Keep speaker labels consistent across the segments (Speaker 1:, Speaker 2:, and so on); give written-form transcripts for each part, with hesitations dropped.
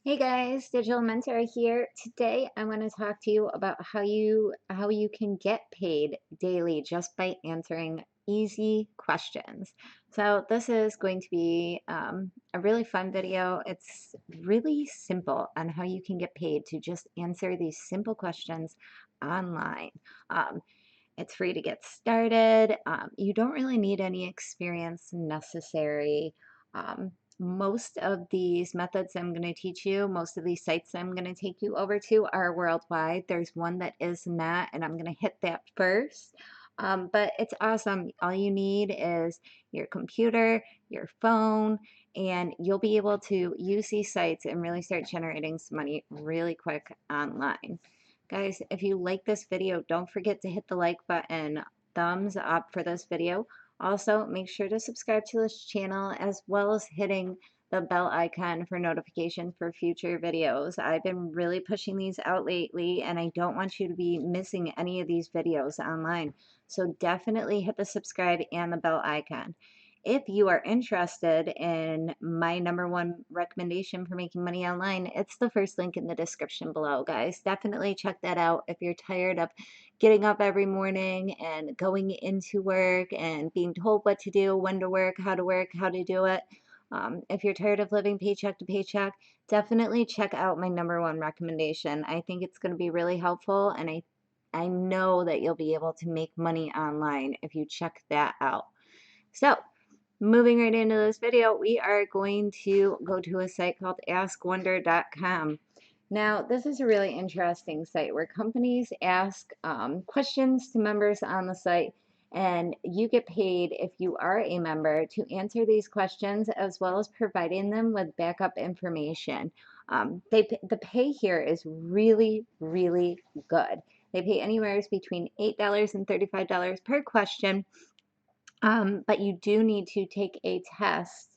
Speaker 1: Hey guys, Digital Mentor here. Today I want to talk to you about how you can get paid daily just by answering easy questions. So this is going to be a really fun video. It's really simple on how you can get paid to just answer these simple questions online. Um, it's free to get started. You don't really need any experience necessary. Most of these methods I'm going to teach you, most of these sites I'm going to take you over to are worldwide. There's one that is not, and I'm going to hit that first. But it's awesome. All you need is your computer, your phone, and you'll be able to use these sites and really start generating some money really quick online. Guys, if you like this video, don't forget to hit the like button, thumbs up for this video. Also, make sure to subscribe to this channel as well as hitting the bell icon for notifications for future videos. I've been really pushing these out lately and I don't want you to be missing any of these videos online. So definitely hit the subscribe and the bell icon. If you are interested in my #1 recommendation for making money online, it's the first link in the description below, guys. Definitely check that out if you're tired of getting up every morning and going into work and being told what to do, when to work, how to do it. If you're tired of living paycheck to paycheck, definitely check out my #1 recommendation. I think it's going to be really helpful, and I know that you'll be able to make money online if you check that out. So, moving right into this video, we are going to go to a site called Askwonder.com. Now, this is a really interesting site where companies ask questions to members on the site, and you get paid if you are a member to answer these questions as well as providing them with backup information. The pay here is really, really good. They pay anywhere between $8 and $35 per question, but you do need to take a test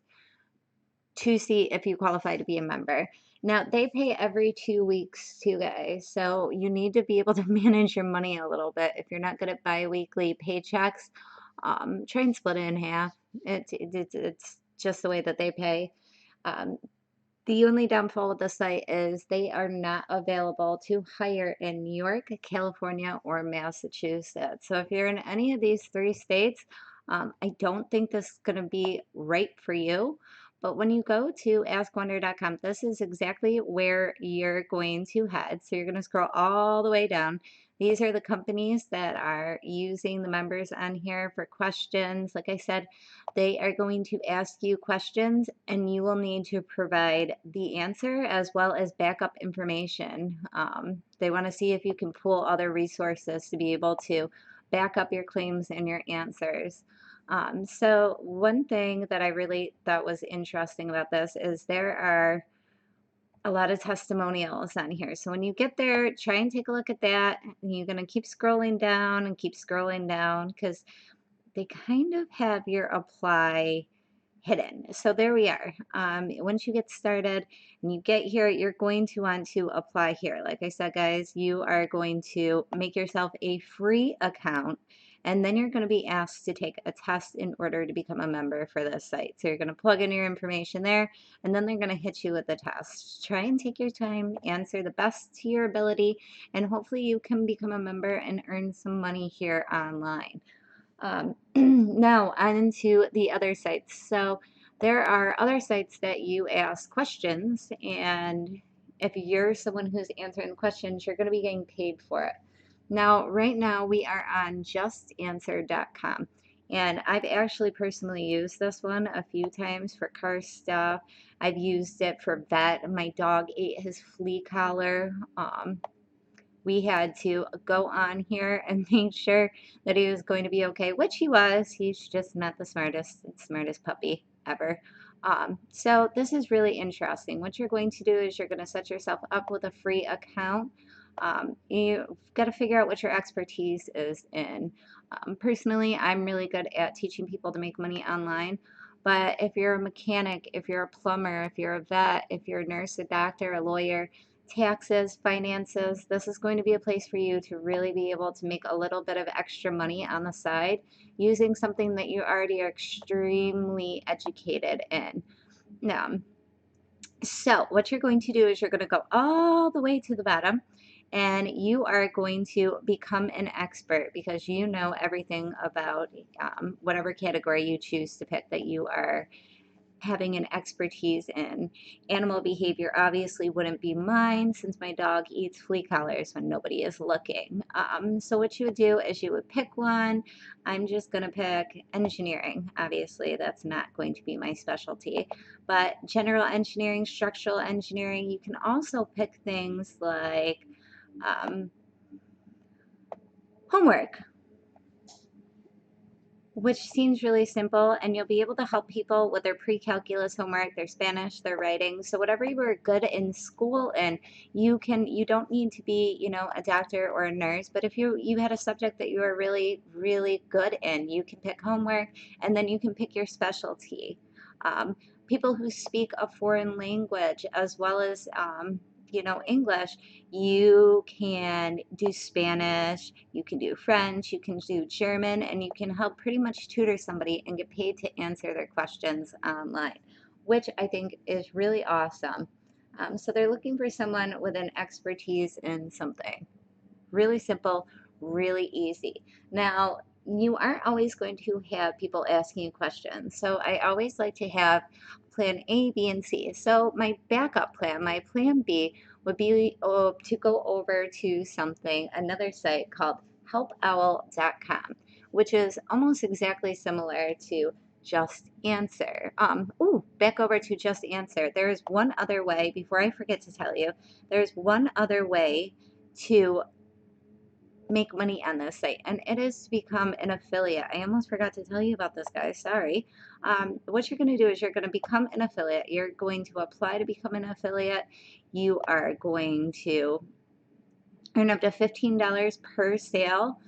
Speaker 1: to see if you qualify to be a member. Now, they pay every 2 weeks too, guys. So you need to be able to manage your money a little bit. If you're not good at bi-weekly paychecks, try and split it in half. It's just the way that they pay. Um, the only downfall with the site is they are not available to hire in New York, California, or Massachusetts. So if you're in any of these three states, I don't think this is going to be right for you. But when you go to askwonder.com, this is exactly where you're going to head. So you're going to scroll all the way down. These are the companies that are using the members on here for questions. Like I said, they are going to ask you questions and you will need to provide the answer as well as backup information. They want to see if you can pull other resources to be able to back up your claims and your answers. So one thing that I really thought was interesting about this is there are a lot of testimonials on here. So when you get there, try and take a look at that. You're going to keep scrolling down and keep scrolling down because they kind of have your apply hidden. So there we are. Once you get started and you get here, you're going to want to apply here. Like I said, guys, you are going to make yourself a free account and then you're going to be asked to take a test in order to become a member for this site. So you're going to plug in your information there and then they're going to hit you with the test. Try and take your time, answer the best to your ability, and hopefully you can become a member and earn some money here online. Now, on to the other sites. So there are other sites that you ask questions, and if you're someone who's answering the questions, you're going to be getting paid for it. Now, right now, we are on justanswer.com, and I've actually personally used this one a few times for car stuff. I've used it for vet. My dog ate his flea collar. We had to go on here and make sure that he was going to be okay, which he was. He's just not the smartest puppy ever. So this is really interesting. What you're going to do is you're going to set yourself up with a free account. You've got to figure out what your expertise is in. Personally, I'm really good at teaching people to make money online. But if you're a mechanic, if you're a plumber, if you're a vet, if you're a nurse, a doctor, a lawyer, taxes, finances, this is going to be a place for you to really be able to make a little bit of extra money on the side using something that you already are extremely educated in. Now, So what you're going to do is you're going to go all the way to the bottom and you are going to become an expert because you know everything about whatever category you choose to pick that you are having an expertise in. Animal behavior obviously wouldn't be mine since my dog eats flea collars when nobody is looking. So what you would do is you would pick one. I'm just going to pick engineering. Obviously, that's not going to be my specialty. But general engineering, structural engineering, you can also pick things like um, homework, which seems really simple, and you'll be able to help people with their pre-calculus homework, their Spanish, their writing. So whatever you were good in school in, you don't need to be, a doctor or a nurse, but if you had a subject that you were really, really good in, you can pick homework and then you can pick your specialty. Um, People who speak a foreign language as well as English, you can do Spanish, you can do French, you can do German, and you can help pretty much tutor somebody and get paid to answer their questions online, which I think is really awesome. So they're looking for someone with an expertise in something. Really simple, really easy. Now, you aren't always going to have people asking you questions. So I always like to have plan A, B, and C. So my backup plan, my plan B would be to go over to another site called HelpOwl.com, which is almost exactly similar to Just Answer. Back over to Just Answer. There is one other way, before I forget to tell you, there's one other way to make money on this site, and it is to become an affiliate. I almost forgot to tell you about this, guys. Sorry. What you're going to do is you're going to become an affiliate. You're going to apply to become an affiliate. You are going to earn up to $15 per sale.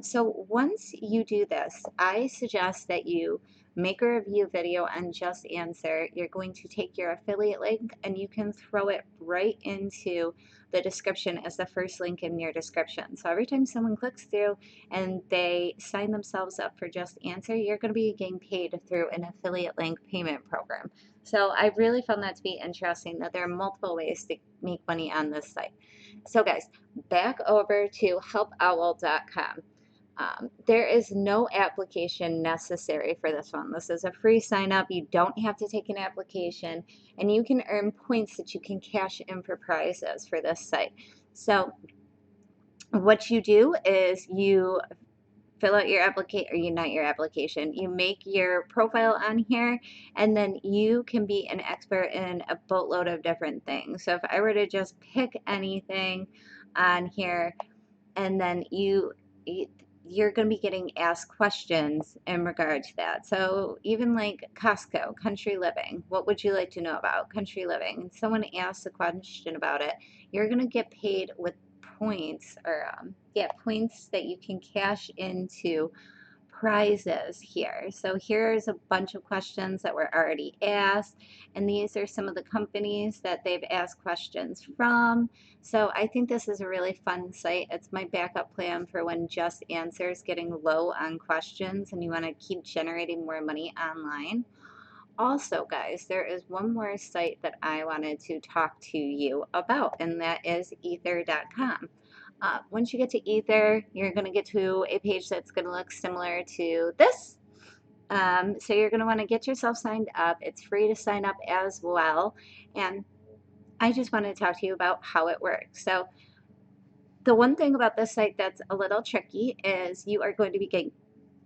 Speaker 1: So once you do this, I suggest that you make a review video on Just Answer. You're going to take your affiliate link and you can throw it right into the description as the first link in your description. So every time someone clicks through and they sign themselves up for Just Answer, you're going to be getting paid through an affiliate link payment program. So I really found that to be interesting that there are multiple ways to make money on this site. So guys, back over to helpowl.com. There is no application necessary for this one. This is a free sign up. You don't have to take an application, and you can earn points that you can cash in for prizes for this site. So what you do is you fill out your application, or you not your application, you make your profile on here, and then you can be an expert in a boatload of different things. So if I were to just pick anything on here, and then you're going to be getting asked questions in regard to that. So even like Costco, country living, what would you like to know about country living? And someone asks a question about it, you're going to get paid with points, or points that you can cash into prizes here. So here's a bunch of questions that were already asked, and these are some of the companies that they've asked questions from. So I think this is a really fun site. It's my backup plan for when Just Answer is getting low on questions and you want to keep generating more money online. Also, guys, there is one more site that I wanted to talk to you about, and that is Ether.com. Once you get to Ether, you're going to get to a page that's going to look similar to this. So you're going to want to get yourself signed up. It's free to sign up as well. And I just wanted to talk to you about how it works. So the one thing about this site that's a little tricky is you are going to be getting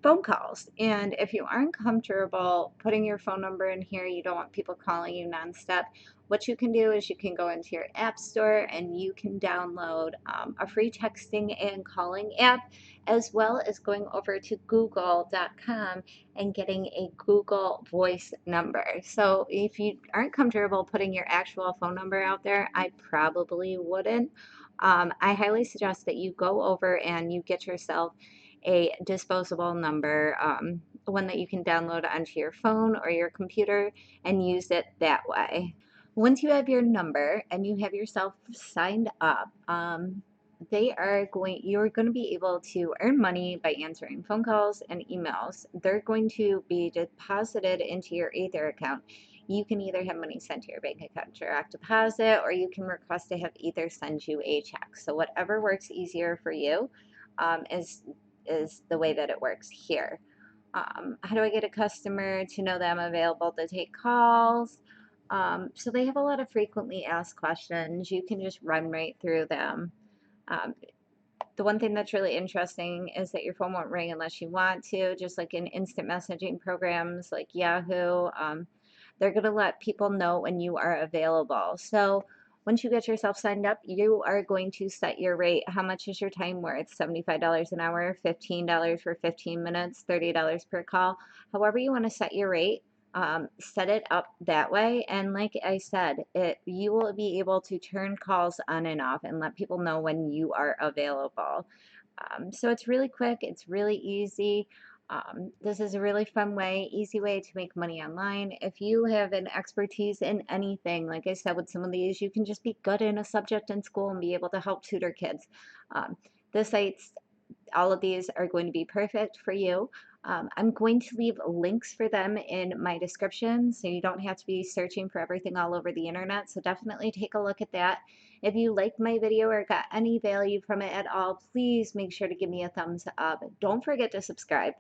Speaker 1: phone calls. And if you aren't comfortable putting your phone number in here, you don't want people calling you nonstop, what you can do is you can go into your app store and you can download a free texting and calling app, as well as going over to google.com and getting a Google Voice number. So if you aren't comfortable putting your actual phone number out there, I probably wouldn't. I highly suggest that you go over and you get yourself a disposable number, one that you can download onto your phone or your computer and use it that way. Once you have your number and you have yourself signed up, you're going to be able to earn money by answering phone calls and emails. They're going to be deposited into your Ether account. you can either have money sent to your bank account direct deposit, or you can request to have Ether send you a check. So whatever works easier for you is the way that it works here. How do I get a customer to know that I'm available to take calls? So they have a lot of frequently asked questions. You can just run right through them. Um, the one thing that's really interesting is that your phone won't ring unless you want to, just like in instant messaging programs like Yahoo. They're going to let people know when you are available. So once you get yourself signed up, you are going to set your rate. How much is your time worth? $75 an hour, $15 for 15 minutes, $30 per call. However you want to set your rate, set it up that way. And like I said, you will be able to turn calls on and off and let people know when you are available. So it's really quick, it's really easy. This is a really fun way, easy way to make money online. If you have an expertise in anything, like I said, with some of these, you can just be good in a subject in school and be able to help tutor kids. Um, the sites, all of these are going to be perfect for you. I'm going to leave links for them in my description so you don't have to be searching for everything all over the internet. So definitely take a look at that. If you liked my video or got any value from it at all, please make sure to give me a thumbs up. Don't forget to subscribe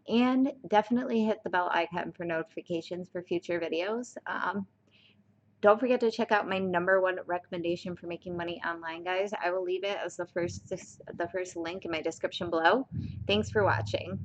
Speaker 1: and definitely hit the bell icon for notifications for future videos. Don't forget to check out my #1 recommendation for making money online, guys. I will leave it as the first link in my description below. Thanks for watching.